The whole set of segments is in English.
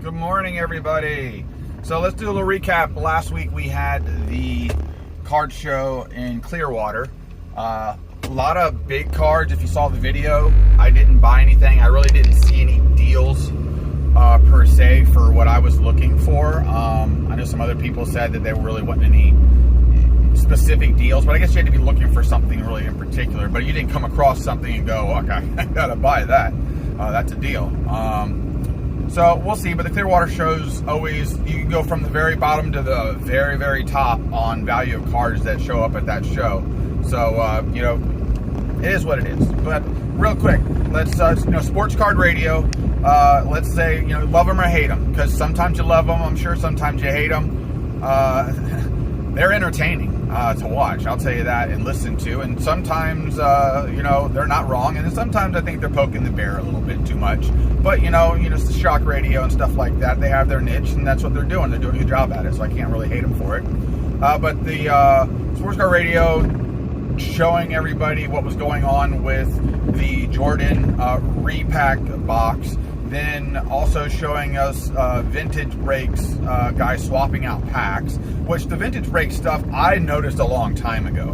Good morning, everybody. So let's do a little recap. Last week we had the card show in Clearwater. A lot of big cards. If you saw the video, I didn't buy anything. I really didn't see any deals per se for what I was looking for. I know some other people said that they really wasn't any specific deals, but I guess you had to be looking for something really in particular. But you didn't come across something and go, okay, I gotta buy that. That's a deal. So we'll see, but the Clearwater shows always, you can go from the very bottom to the very, very top on value of cards that show up at that show. So, it is what it is. But real quick, let's, sports card radio, let's say, love them or hate them, because sometimes you love them, I'm sure sometimes you hate them. They're entertaining to watch, I'll tell you that, and listen to. And sometimes, they're not wrong. And sometimes I think they're poking the bear a little bit too much. But, it's the shock radio and stuff like that. They have their niche, and that's what they're doing. They're doing a good job at it, so I can't really hate them for it. But the sports car radio showing everybody what was going on with the Jordan repack box. Then also showing us vintage breaks, guys swapping out packs, which the vintage break stuff I noticed a long time ago.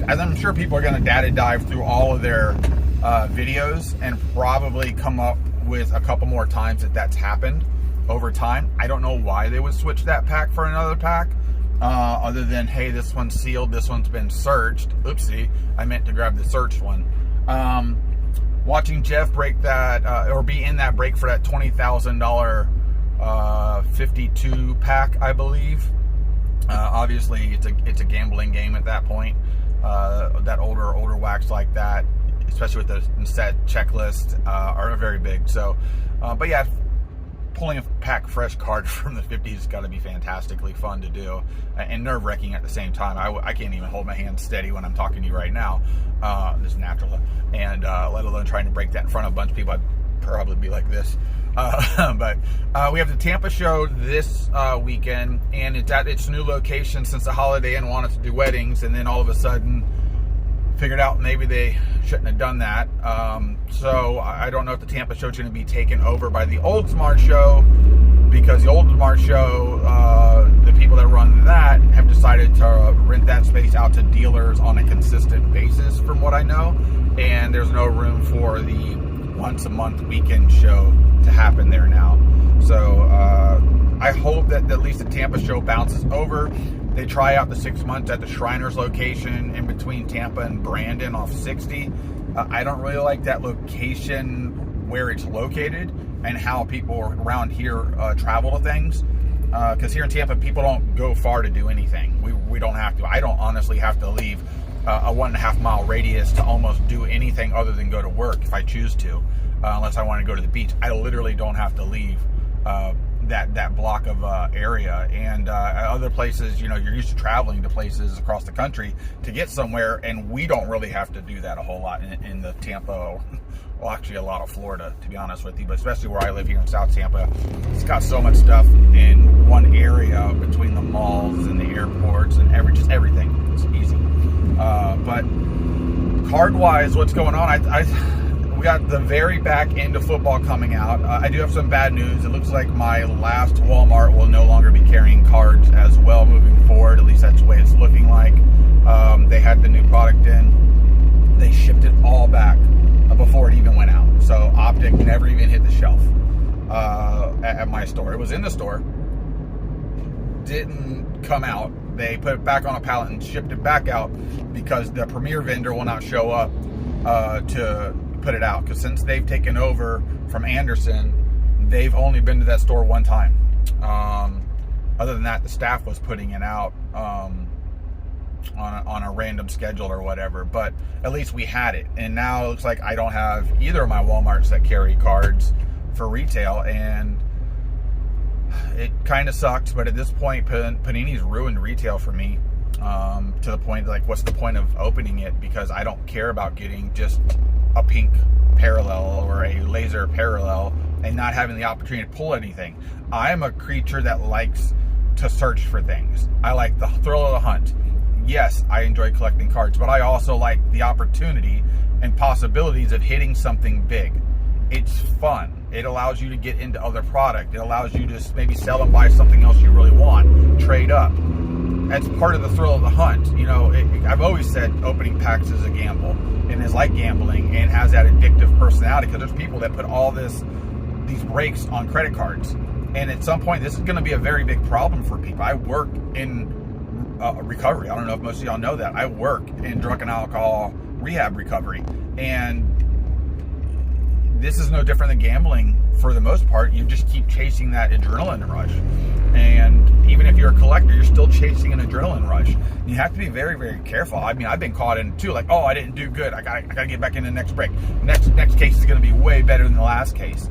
As I'm sure people are going to data dive through all of their videos and probably come up with a couple more times that's happened over time. I don't know why they would switch that pack for another pack, other than, hey, this one's sealed, this one's been searched. Oopsie, I meant to grab the searched one. Watching Jeff break that, or be in that break for that $20,000 52 pack, I believe. Obviously, it's a gambling game at that point. That older wax like that, especially with the set checklist, are very big. So, but yeah, pulling a pack fresh card from the 50s has got to be fantastically fun to do, and nerve-wracking at the same time. I can't even hold my hand steady when I'm talking to you right now, just natural, and let alone trying to break that in front of a bunch of people. I'd probably be like this. But we have the Tampa show this weekend, and it's at its new location since the Holiday Inn wanted to do weddings, and then all of a sudden figured out maybe they shouldn't have done that. So I don't know if the Tampa show is going to be taken over by the Old Smart show, because the Old Smart show, the people that run that have decided to rent that space out to dealers on a consistent basis, from what I know, and there's no room for the once a month weekend show to happen there now. So I hope that at least the Tampa show bounces over. They try out the 6 months at the Shriners location in between Tampa and Brandon off 60. I don't really like that location where it's located and how people around here travel to things. Because here in Tampa, people don't go far to do anything. We don't have to. I don't honestly have to leave a 1.5 mile radius to almost do anything other than go to work if I choose to, unless I want to go to the beach. I literally don't have to leave that block of area. And other places, you're used to traveling to places across the country to get somewhere, and we don't really have to do that a whole lot in the Tampa, well, actually a lot of Florida, to be honest with you, but especially where I live here in South Tampa. It's got so much stuff in one area between the malls and the airports and just everything. It's easy. But card-wise, what's going on? We got the very back end of football coming out. I do have some bad news. It looks like my last Walmart will no longer be carrying cards as well moving forward. At least that's the way it's looking like. They had the new product in. They shipped it all back before it even went out. So Optic never even hit the shelf at my store. It was in the store. Didn't come out. They put it back on a pallet and shipped it back out because the premier vendor will not show up to put it out, because since they've taken over from Anderson, they've only been to that store one time. Other than that, the staff was putting it out on a random schedule or whatever, but at least we had it. And now it looks like I don't have either of my Walmarts that carry cards for retail, and it kind of sucks. But at this point, Panini's ruined retail for me, to the point like, what's the point of opening it? Because I don't care about getting just a pink parallel or a laser parallel and not having the opportunity to pull anything. I'm a creature that likes to search for things. I like the thrill of the hunt. Yes, I enjoy collecting cards, but I also like the opportunity and possibilities of hitting something big. It's fun. It allows you to get into other product. It allows you to maybe sell and buy something else you really want, trade up. That's part of the thrill of the hunt. I've always said opening packs is a gamble and is like gambling and has that addictive personality, because there's people that put all these breaks on credit cards. And at some point, this is going to be a very big problem for people. I work in recovery. I don't know if most of y'all know that. I work in drug and alcohol rehab recovery. And this is no different than gambling for the most part. You just keep chasing that adrenaline rush. And even if you're a collector, you're still chasing an adrenaline rush. You have to be very, very careful. I mean, I've been caught in too, like, oh, I didn't do good. I gotta get back in the next break. Next case is going to be way better than the last case.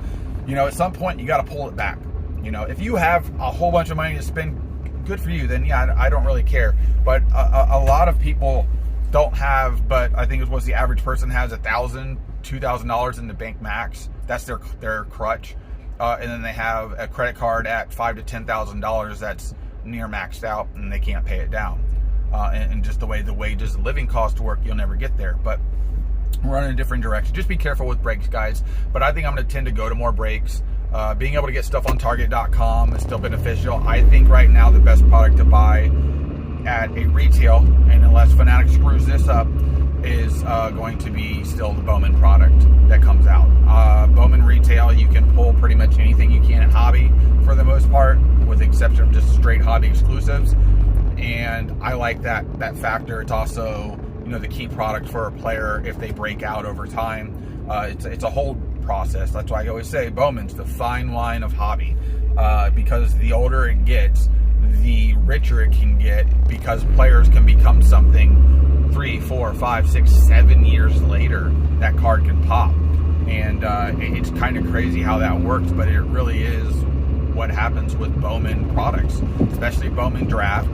At some point, you got to pull it back. If you have a whole bunch of money to spend, good for you, then yeah, I don't really care. But a lot of people don't have, but I think it was the average person has $1,000, $2,000 in the bank max. That's their crutch. And then they have a credit card at $5,000 to $10,000 that's near maxed out, and they can't pay it down. And just the way the wages and living costs work, you'll never get there. But we're running a different direction. Just be careful with breaks, guys. But I think I'm going to tend to go to more breaks. Being able to get stuff on Target.com is still beneficial. I think right now the best product to buy at a retail, and unless Fanatics screws this up, is going to be still the Bowman product that comes out. Bowman retail, you can pull pretty much anything you can at hobby for the most part, with the exception of just straight hobby exclusives. And I like that factor. It's also the key product for a player if they break out over time. It's a whole process. That's why I always say Bowman's the fine wine of hobby, because the older it gets, the richer it can get, because players can become something 3, 4, 5, 6, 7 years later. That card can pop, and it's kind of crazy how that works, but it really is what happens with Bowman products, especially Bowman Draft,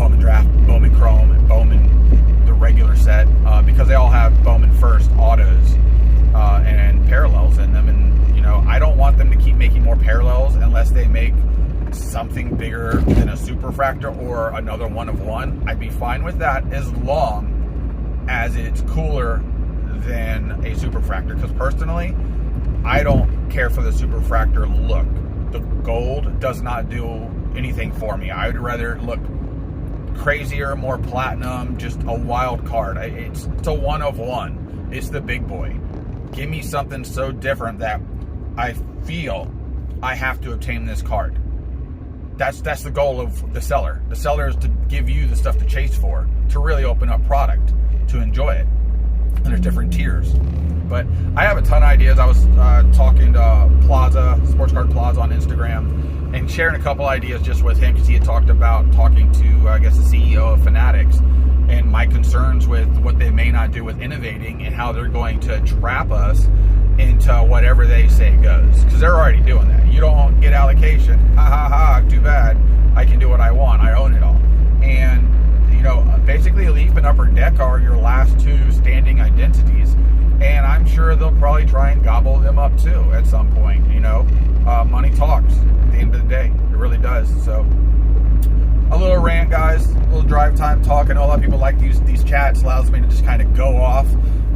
Bowman Chrome, and Bowman the regular set, because they all have Bowman First autos and parallels in them. And I don't want them to keep making more parallels unless they make something bigger than a superfractor or another one of one. I'd be fine with that as long as it's cooler than a superfractor, because personally I don't care for the superfractor look. The gold does not do anything for me. I would rather look crazier, more platinum, just a wild card. It's a one of one. It's the big boy. Give me something so different that I feel I have to obtain this card. That's the goal of the seller. The seller is to give you the stuff to chase for, to really open up product, to enjoy it. And there's different tiers. But I have a ton of ideas. I was talking to Sports Card Plaza on Instagram, and sharing a couple ideas just with him, because he had talked about talking to, I guess, the CEO of Fanatics, and my concerns with what they may not do with innovating and how they're going to trap us into whatever they say goes. Because they're already doing that. You don't get allocation. Ha ha ha, too bad. I can do what I want. I own it all. And, basically Leaf and Upper Deck are your last two standing identities. And I'm sure they'll probably try and gobble them up too at some point. Money talks at the end of the day. It really does. So, a little rant, guys. A little drive time talk. I know a lot of people like these chats. Allows me to just kind of go off.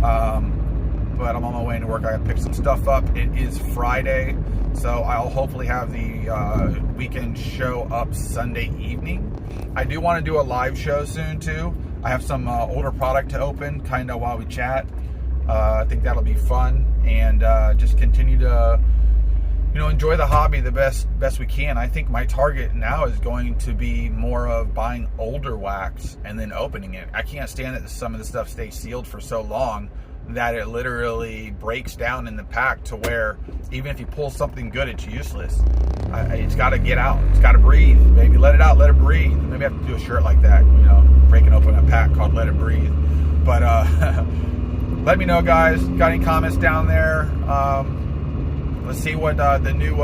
But I'm on my way to work. I gotta pick some stuff up. It is Friday, so I'll hopefully have the weekend show up Sunday evening. I do want to do a live show soon too. I have some older product to open, kind of while we chat. I think that'll be fun, and just continue to enjoy the hobby the best we can. I think my target now is going to be more of buying older wax and then opening it. I can't stand that some of the stuff stays sealed for so long that it literally breaks down in the pack to where even if you pull something good, it's useless. It's got to get out. It's got to breathe. Maybe let it out, let it breathe. Maybe I have to do a shirt like that, breaking open a pack called Let It Breathe. But let me know, guys. Got any comments down there? Let's see what the new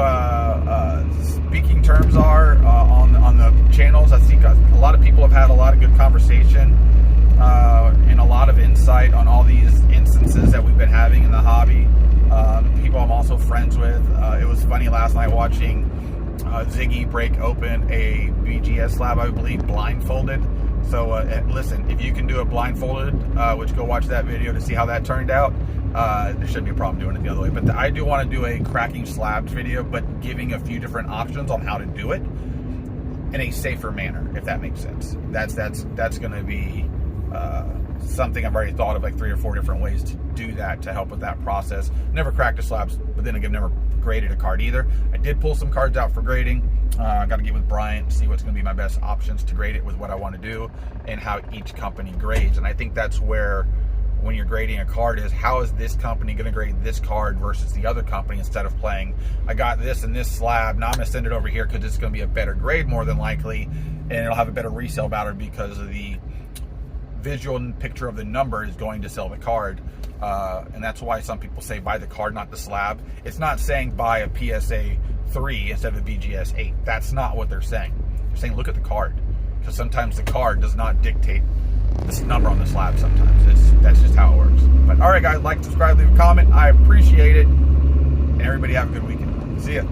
speaking terms are on the channels. I think a lot of people have had a lot of good conversation and a lot of insight on all these instances that we've been having in the hobby. People I'm also friends with. It was funny last night watching Ziggy break open a BGS slab, I believe, blindfolded. So listen, if you can do it blindfolded, which go watch that video to see how that turned out. there shouldn't be a problem doing it the other way. But I do want to do a cracking slabs video, but giving a few different options on how to do it in a safer manner, if that makes sense. That's going to be something I've already thought of, like 3 or 4 different ways to do that to help with that process. Never cracked a slabs, but then again, never graded a card either. I did pull some cards out for grading. I got to get with Bryant, see what's going to be my best options to grade it with what I want to do and how each company grades. And I think that's where, when you're grading a card, is how is this company going to grade this card versus the other company, instead of playing, I got this and this slab, now I'm going to send it over here because it's going to be a better grade more than likely, and it'll have a better resale value because of the visual picture of the number is going to sell the card. And that's why some people say buy the card, not the slab. It's not saying buy a PSA 3 instead of a BGS 8. That's not what they're saying. They're saying look at the card, because sometimes the card does not dictate this number on the slab. Sometimes that's just how it works. But all right, guys, like, subscribe, leave a comment. I appreciate it, and everybody have a good weekend. See ya.